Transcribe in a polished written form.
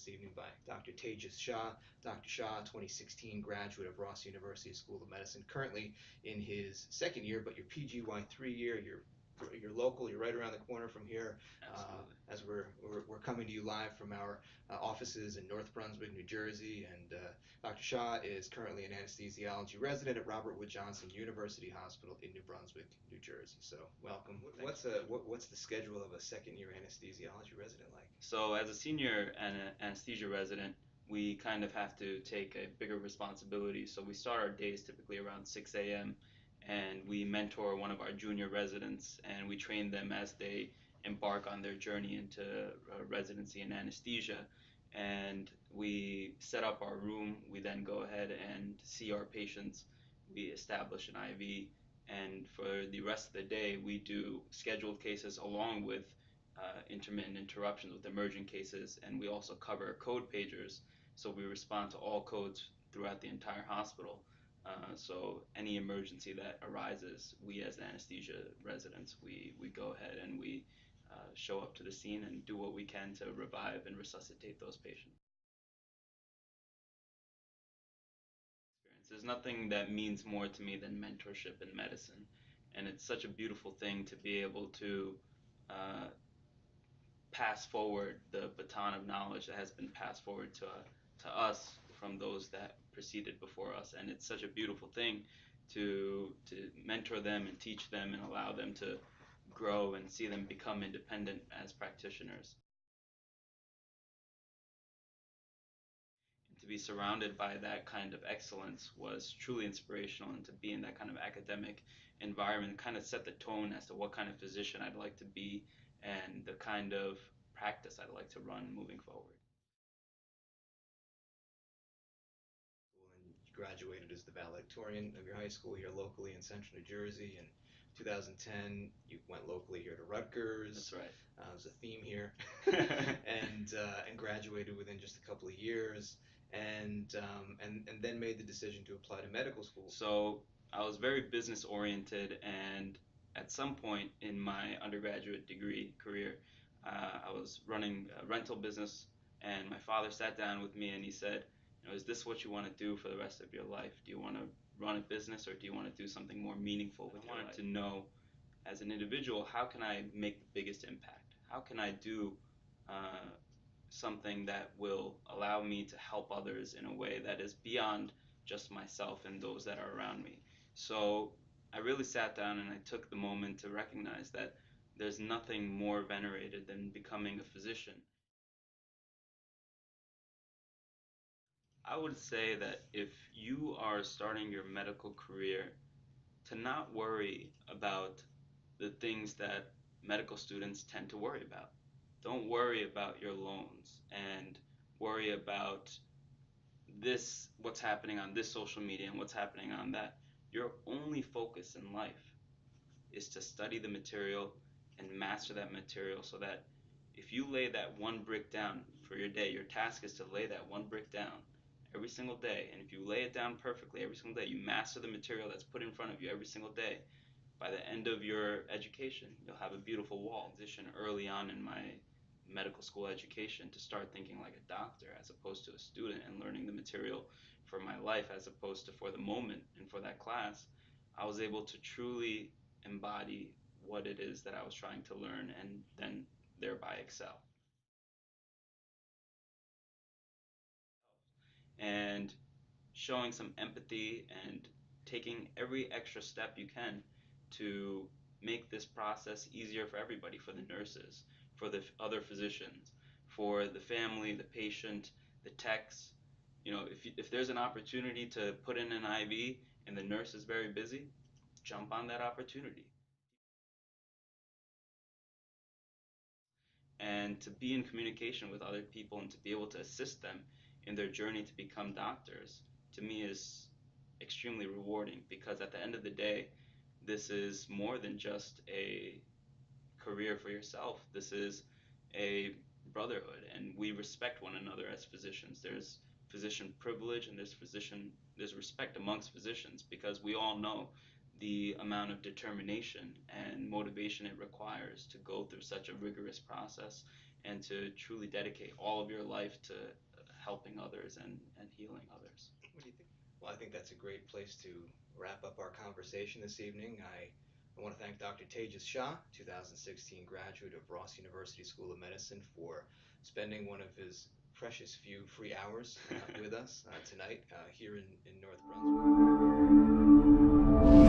evening by Dr. Tejas Shah. Dr. Shah, 2016 graduate of Ross University School of Medicine, currently in his second year, but your PGY 3 year, you're local. You're right around the corner from here. As we're coming to you live from our offices in North Brunswick, New Jersey, and Dr. Shah is currently an anesthesiology resident at Robert Wood Johnson University Hospital in New Brunswick, New Jersey. So welcome. What's the schedule of a second year anesthesiology resident like? So, as a senior anesthesia resident, we kind of have to take a bigger responsibility. So, we start our days typically around 6 a.m. and we mentor one of our junior residents and we train them as they embark on their journey into residency in anesthesia. And we set up our room. We then go ahead and see our patients. We establish an IV. And for the rest of the day, we do scheduled cases along with intermittent interruptions with emergent cases, and we also cover code pagers, so we respond to all codes throughout the entire hospital. So any emergency that arises, we as anesthesia residents, we go ahead and we show up to the scene and do what we can to revive and resuscitate those patients. There's nothing that means more to me than mentorship in medicine, and it's such a beautiful thing to be able to uh, pass forward the baton of knowledge that has been passed forward to us from those that preceded before us. And it's such a beautiful thing to mentor them and teach them and allow them to grow and see them become independent as practitioners. And to be surrounded by that kind of excellence was truly inspirational, and to be in that kind of academic environment kind of set the tone as to what kind of physician I'd like to be and the kind of practice I'd like to run moving forward. And you graduated as the valedictorian of your high school here locally in central New Jersey. In 2010, you went locally here to Rutgers. That's right. There's a theme here, and graduated within just a couple of years, and then made the decision to apply to medical school. So I was very business oriented, and at some point in my undergraduate degree career, I was running a rental business, and my father sat down with me and he said, is this what you want to do for the rest of your life? Do you want to run a business, or do you want to do something more meaningful with your life? I wanted to know, as an individual, how can I make the biggest impact? How can I do uh, something that will allow me to help others in a way that is beyond just myself and those that are around me? So I really sat down and I took the moment to recognize that there's nothing more venerated than becoming a physician. I would say that if you are starting your medical career, to not worry about the things that medical students tend to worry about. Don't worry about your loans and worry about what's happening on this social media and what's happening on that. Your only focus in life is to study the material and master that material, so that if you lay that one brick down for your day, your task is to lay that one brick down every single day. And if you lay it down perfectly every single day, you master the material that's put in front of you every single day. By the end of your education, you'll have a beautiful wall. Transition early on in my medical school education to start thinking like a doctor as opposed to a student, and learning the material for my life as opposed to for the moment and for that class. I was able to truly embody what it is that I was trying to learn and then thereby excel. And showing some empathy and taking every extra step you can to make this process easier for everybody, for the nurses, for the other physicians, for the family, the patient, the techs. If there's an opportunity to put in an IV and the nurse is very busy, jump on that opportunity. And to be in communication with other people and to be able to assist them in their journey to become doctors, to me, is extremely rewarding, because at the end of the day, this is more than just a career for yourself. This is a brotherhood, and we respect one another as physicians. There's physician privilege, and there's respect amongst physicians, because we all know the amount of determination and motivation it requires to go through such a rigorous process and to truly dedicate all of your life to helping others and healing others. What do you think? Well, I think that's a great place to wrap up our conversation this evening. I want to thank Dr. Tejas Shah, 2016 graduate of Ross University School of Medicine, for spending one of his precious few free hours with us tonight here in North Brunswick.